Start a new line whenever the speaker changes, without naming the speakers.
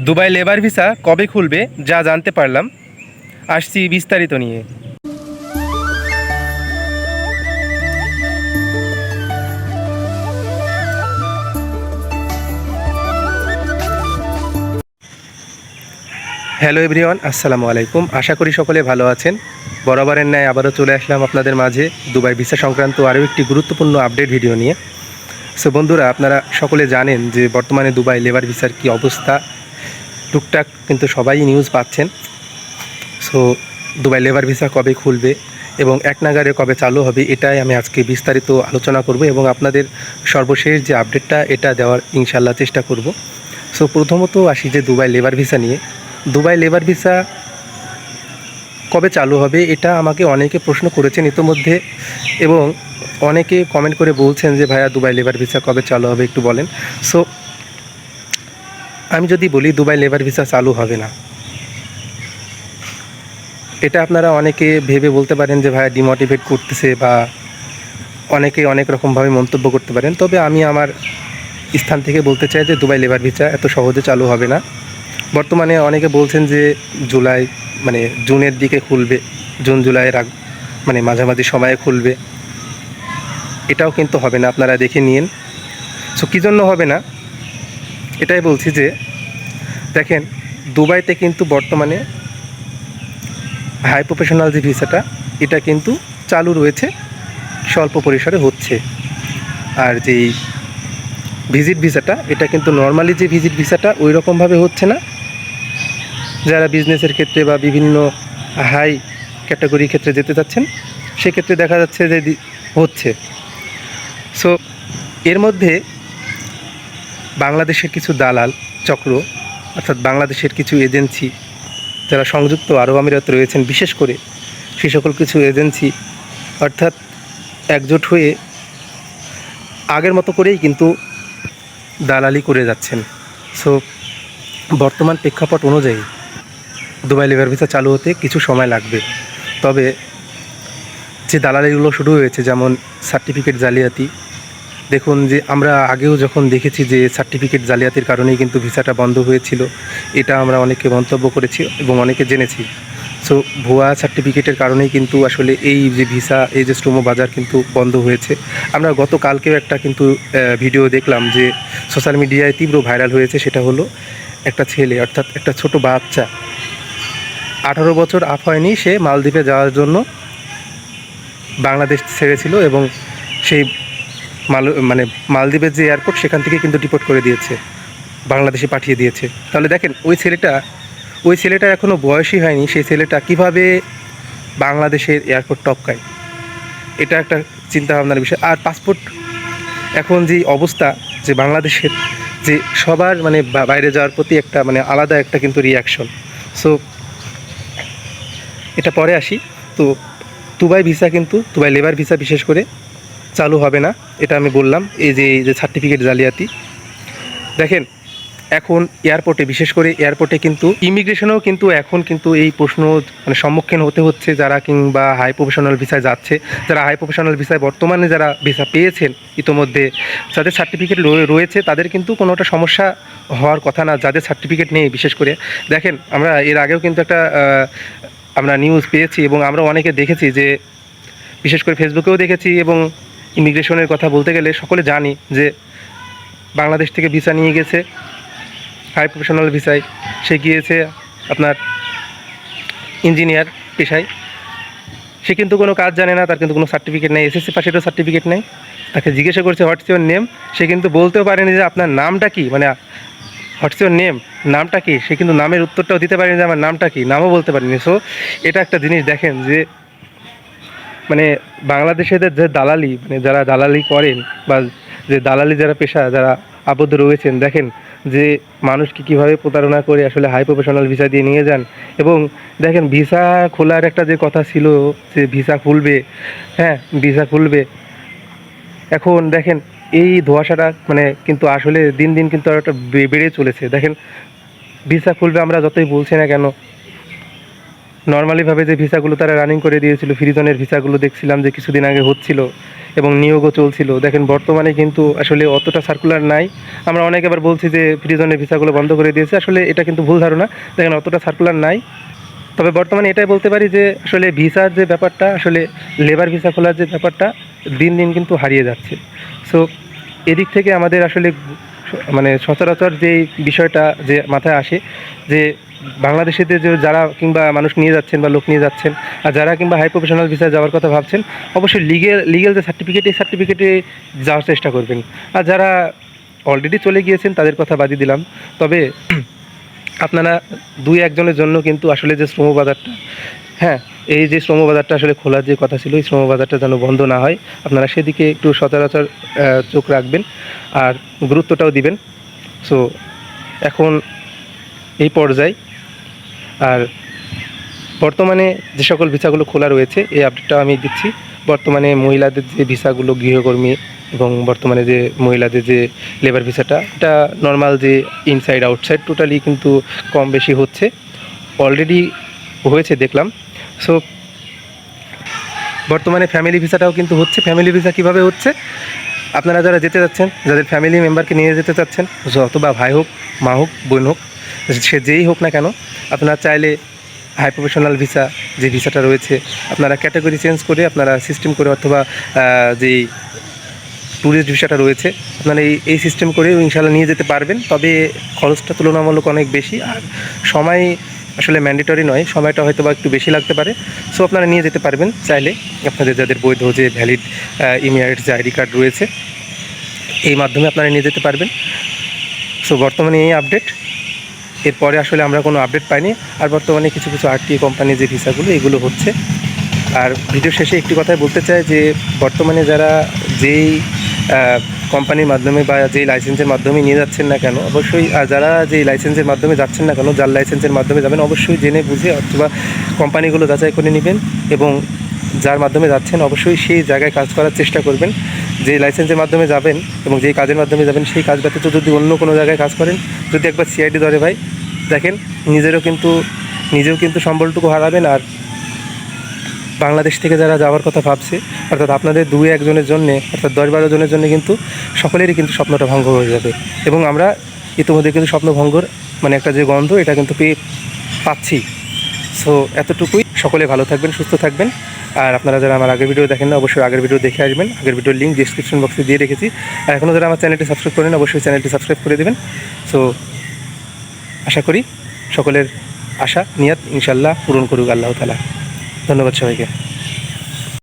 Dubai labour visa কবে খুলবে যা জানতে পারলাম, আসছি বিস্তারিত নিয়ে। হ্যালো এভরিওয়ান, আসসালামু আলাইকুম। আশা করি সকলে ভালো আছেন। বরাবরের ন্যায় আবারও চলে আসলাম আপনাদের মাঝে দুবাই ভিসা সংক্রান্ত আরও একটি গুরুত্বপূর্ণ আপডেট ভিডিও নিয়ে। সো বন্ধুরা, আপনারা সকলে জানেন যে বর্তমানে দুবাই লেবার ভিসার কি অবস্থা। টুকটাক কিন্তু সবাই নিউজ পাচ্ছেন। সো দুবাই লেবার ভিসা কবে খুলবে এবং এক নাগারে কবে চালু হবে, এটাই আমি আজকে বিস্তারিত আলোচনা করব এবং আপনাদের সর্বশেষ যে আপডেটটা এটা দেওয়ার ইনশাল্লাহ চেষ্টা করব। সো প্রথমত আসি যে দুবাই লেবার ভিসা নিয়ে। দুবাই লেবার ভিসা কবে চালু হবে এটা আমাকে অনেকে প্রশ্ন করেছেন ইতোমধ্যে, এবং অনেকে কমেন্ট করে বলছেন যে ভাইয়া দুবাই লেবার ভিসা কবে চালু হবে একটু বলেন। সো আমি যদি বলি দুবাই লেবার ভিসা চালু হবে না, এটা আপনারা অনেকে ভেবে বলতে পারেন যে ভাইয়া ডিমোটিভেট করতেছে, বা অনেকে অনেক রকমভাবে মন্তব্য করতে পারেন। তবে আমি আমার স্থান থেকে বলতে চাই যে দুবাই লেবার ভিসা এত সহজে চালু হবে না। বর্তমানে অনেকে বলছেন যে জুলাই জুনের দিকে খুলবে, জুন জুলাইয়ের মাঝামাঝি সময়ে খুলবে। এটাও কিন্তু হবে না, আপনারা দেখে নিন। সো কী জন্য হবে না এটাই বলছি যে দেখেন, দুবাইতে কিন্তু বর্তমানে হাই প্রফেশনাল যে ভিসাটা এটা কিন্তু চালু রয়েছে, স্বল্প পরিসরে হচ্ছে। আর যেই ভিজিট ভিসাটা এটা কিন্তু নর্মালি যে ভিজিট ভিসাটা ওই রকমভাবে হচ্ছে না। যারা বিজনেসের ক্ষেত্রে বা বিভিন্ন হাই ক্যাটাগরির ক্ষেত্রে যেতে চাচ্ছেন সেক্ষেত্রে দেখা যাচ্ছে যে হচ্ছে। সো এর মধ্যে বাংলাদেশের কিছু দালাল চক্র, অর্থাৎ বাংলাদেশের কিছু এজেন্সি যারা সংযুক্ত আরব আমিরাত রয়েছেন, বিশেষ করে সেই সকল কিছু এজেন্সি অর্থাৎ একজোট হয়ে আগের মতো করেই কিন্তু দালালি করে যাচ্ছেন। সো বর্তমান প্রেক্ষাপট অনুযায়ী দুবাই লেবার ভিসা চালু হতে কিছু সময় লাগবে। তবে যে দালালিগুলো শুরু হয়েছে, যেমন সার্টিফিকেট জালিয়াতি, দেখুন যে আমরা আগেও যখন দেখেছি যে সার্টিফিকেট জালিয়াতির কারণেই কিন্তু ভিসাটা বন্ধ হয়েছিল, এটা আমরা অনেকে মন্তব্য করেছি এবং অনেকে জেনেছি। সো ভুয়া সার্টিফিকেটের কারণেই কিন্তু আসলে এই যে ভিসা, এই যে শ্রম বাজার কিন্তু বন্ধ হয়েছে। আমরা গতকালকেও একটা কিন্তু ভিডিও দেখলাম যে সোশ্যাল মিডিয়ায় তীব্র ভাইরাল হয়েছে। সেটা হলো একটা ছেলে, অর্থাৎ একটা ছোট বাচ্চা, 18 বছর আপ হয়নি, সে মালদ্বীপে যাওয়ার জন্য বাংলাদেশ ছেড়েছিল এবং সেই মালদ্বীপের যে এয়ারপোর্ট সেখান থেকে কিন্তু ডিপোর্ট করে দিয়েছে, বাংলাদেশে পাঠিয়ে দিয়েছে। তাহলে দেখেন ওই ছেলেটা এখনও বয়সই হয়নি, সেই ছেলেটা কিভাবে বাংলাদেশের এয়ারপোর্ট টপকায়, এটা একটা চিন্তা ভাবনার বিষয়। আর পাসপোর্ট এখন যে অবস্থা, যে বাংলাদেশের যে সবার বাইরে যাওয়ার প্রতি একটা আলাদা একটা কিন্তু রিয়াকশন। সো এটা পরে আসি। তো দুবাই লেবার ভিসা বিশেষ করে চালু হবে না, এটা আমি বললাম। এই যে সার্টিফিকেট জালিয়াতি, দেখেন এখন এয়ারপোর্টে, বিশেষ করে এয়ারপোর্টে কিন্তু ইমিগ্রেশনেও কিন্তু এখন কিন্তু এই প্রশ্ন সম্মুখীন হতে হচ্ছে, যারা কিংবা হাই প্রফেশনাল ভিসায় যাচ্ছে, যারা হাই প্রফেশনাল ভিসায় বর্তমানে যারা ভিসা পেয়েছেন ইতোমধ্যে, যাদের সার্টিফিকেট রয়েছে তাদের কিন্তু কোনোটা সমস্যা হওয়ার কথা না। যাদের সার্টিফিকেট নেই, বিশেষ করে দেখেন আমরা এর আগেও কিন্তু একটা আমরা নিউজ পেয়েছি এবং আমরা অনেকে দেখেছি, যে বিশেষ করে ফেসবুকেও দেখেছি, এবং ইমিগ্রেশনের কথা বলতে গেলে সকলে জানি যে বাংলাদেশ থেকে ভিসা নিয়ে গেছে হাই প্রফেশনাল ভিসায়, সে গিয়েছে আপনার ইঞ্জিনিয়ার পেশায়, সে কিন্তু কোনো কাজ জানে না, তার কিন্তু কোনো সার্টিফিকেট নেই, এসএসসি পাশেরও সার্টিফিকেট নেই। তাকে জিজ্ঞাসা করছে হোয়াটস ইউর নেম, সে কিন্তু বলতেও পারেনি যে আপনার নামটা কি, হোয়াটস ইউর নেম, নামটা কি, সে কিন্তু নামের উত্তরটাও দিতে পারেনি যে আমার নামটা কি, নামও বলতে পারেনি। সো এটা একটা জিনিস দেখেন যে বাংলাদেশেদের যে দালালি, যারা দালালি করেন, বা যে দালালি যারা পেশা যারা আবদ্ধ রয়েছেন, দেখেন যে মানুষকে কীভাবে প্রতারণা করে আসলে হাই প্রফেশনাল ভিসা দিয়ে নিয়ে যান। এবং দেখেন ভিসা খোলার একটা যে কথা ছিল যে ভিসা খুলবে, হ্যাঁ ভিসা খুলবে, এখন দেখেন এই ধোঁয়াশাটা কিন্তু আসলে দিন দিন কিন্তু আর একটা বেড়ে চলেছে। দেখেন ভিসা খুলবে আমরা যতই বলছি না কেন, নর্মালিভাবে যে ভিসাগুলো তারা রানিং করে দিয়েছিল, ফ্রি জোনের ভিসাগুলো দেখছিলাম যে কিছুদিন আগে হচ্ছিল, এবং নিয়োগও চলছিল। দেখেন বর্তমানে কিন্তু আসলে অতটা সার্কুলার নাই। আমরা অনেকে আবার বলছি যে প্রিজনের ভিসাগুলো বন্ধ করে দিয়েছে, আসলে এটা কিন্তু ভুল ধারণা। দেখেন অতটা সার্কুলার নাই। তবে বর্তমানে এটাই বলতে পারি যে আসলে ভিসার যে ব্যাপারটা, আসলে লেবার ভিসা খোলার যে ব্যাপারটা দিন দিন কিন্তু হারিয়ে যাচ্ছে। সো এদিক থেকে আমাদের আসলে মানে সচরাচর যেই বিষয়টা যে মাথায় আসে যে বাংলাদেশেতে যে যারা কিংবা মানুষ নিয়ে যাচ্ছেন বা লোক নিয়ে যাচ্ছেন, আর যারা কিংবা হাই প্রফেশনাল ভিসায় যাওয়ার কথা ভাবছেন, অবশ্যই লিগেল যে সার্টিফিকেট, এই সার্টিফিকেটে যাওয়ার চেষ্টা করবেন। আর যারা অলরেডি চলে গিয়েছেন তাদের কথা বাদই দিলাম। তবে আপনারা দুই একজনের জন্য কিন্তু আসলে যে শ্রমবাজারটা, হ্যাঁ, এই যে শ্রমবাজারটা আসলে খোলার যে কথা ছিল, এই শ্রমবাজারটা যেন বন্ধ না হয়, আপনারা সেদিকে একটু সচরাচর চোখ রাখবেন আর গুরুত্বটাও দিবেন। সো এখন এই পর্যায়ে আর বর্তমানে যে সকল ভিসাগুলো খোলা রয়েছে এই আপডেটটা আমি দিচ্ছি। বর্তমানে মহিলাদের যে ভিসাগুলো, গৃহকর্মী এবং বর্তমানে যে মহিলাদের যে লেবার ভিসাটা, এটা নর্মাল যে ইনসাইড আউটসাইড টোটালি কিন্তু কম বেশি হচ্ছে, অলরেডি হয়েছে দেখলাম। সো বর্তমানে ফ্যামিলি ভিসাটাও কিন্তু হচ্ছে। ফ্যামিলি ভিসা কীভাবে হচ্ছে, আপনারা যারা যেতে যাচ্ছেন, যাদের ফ্যামিলি মেম্বারকে নিয়ে যেতে চাচ্ছেন, অথবা ভাই হোক, মা হোক, বোন হোক, সে যেই হোক না কেন, আপনারা চাইলে হাই প্রফেশনাল ভিসা যে ভিসাটা রয়েছে, আপনারা ক্যাটাগরি চেঞ্জ করে, আপনারা সিস্টেম করে, অথবা যেই ট্যুরিস্ট ভিসাটা রয়েছে, আপনারা এই সিস্টেম করে ইনশাল্লাহ নিয়ে যেতে পারবেন। তবে খরচটা তুলনামূলক অনেক বেশি, আর সময় আসলে ম্যান্ডেটরি নয়, সময়টা হয়তো বা একটু বেশি লাগতে পারে। সো আপনারা নিয়ে যেতে পারবেন চাইলে, আপনাদের যাদের বৈধ যে ভ্যালিড ইমিগ্রেট যে আইডি কার্ড রয়েছে, এই মাধ্যমে আপনারা নিয়ে যেতে পারবেন। সো বর্তমানে এই আপডেট, এরপরে আসলে আমরা কোনো আপডেট পাইনি। আর বর্তমানে কিছু কিছু আরটিএ কোম্পানি যে ভিসাগুলো, এগুলো হচ্ছে। আর ভিডিও শেষে একটি কথাই বলতে চাই যে বর্তমানে যারা যেই কোম্পানির মাধ্যমে বা যেই লাইসেন্সের মাধ্যমে নিয়ে যাচ্ছেন না কেন, অবশ্যই যারা যেই লাইসেন্সের মাধ্যমে যাচ্ছেন না কেন, যার লাইসেন্সের মাধ্যমে যাবেন, অবশ্যই জেনে বুঝে অথবা কোম্পানিগুলো যাচাই করে নেবেন, এবং যার মাধ্যমে যাচ্ছেন অবশ্যই সেই জায়গায় কাজ করার চেষ্টা করবেন। যে লাইসেন্সের মাধ্যমে যাবেন এবং যেই কাজের মাধ্যমে যাবেন, সেই কাজ ব্যতীত যদি অন্য কোনো জায়গায় কাজ করেন, যদি একবার সিআইডি ধরে ভাই, দেখেন নিজেও কিন্তু সম্বলটুকু হারাবেন। আর বাংলাদেশ থেকে যারা যাওয়ার কথা ভাবছে, অর্থাৎ আপনাদের দুই একজনের জন্যে, অর্থাৎ 10-12 জনের জন্য কিন্তু সকলেরই কিন্তু স্বপ্নটা ভঙ্গ হয়ে যাবে। এবং আমরা ইতিমধ্যে কিন্তু স্বপ্ন ভঙ্গর মানে একটা যে গন্ধ, এটা কিন্তু পাচ্ছি। সো এতটুকুই। সকলে ভালো থাকবেন, সুস্থ থাকবেন। আর আপনারা যারা আমার আগের ভিডিও দেখেন না, অবশ্যই আগের ভিডিও দেখে আসবেন। আগের ভিডিওর লিঙ্ক ডিসক্রিপশন বক্সে দিয়ে রেখেছি। আর এখনও যারা আমার চ্যানেলটি সাবস্ক্রাইব করেন, অবশ্যই চ্যানেলটি সাবস্ক্রাইব করে দেবেন। সো আশা করি সকলের আশা নিয়াত ইনশাল্লাহ পূরণ করুক আল্লাহ তাআলা। ধন্যবাদ সবাইকে।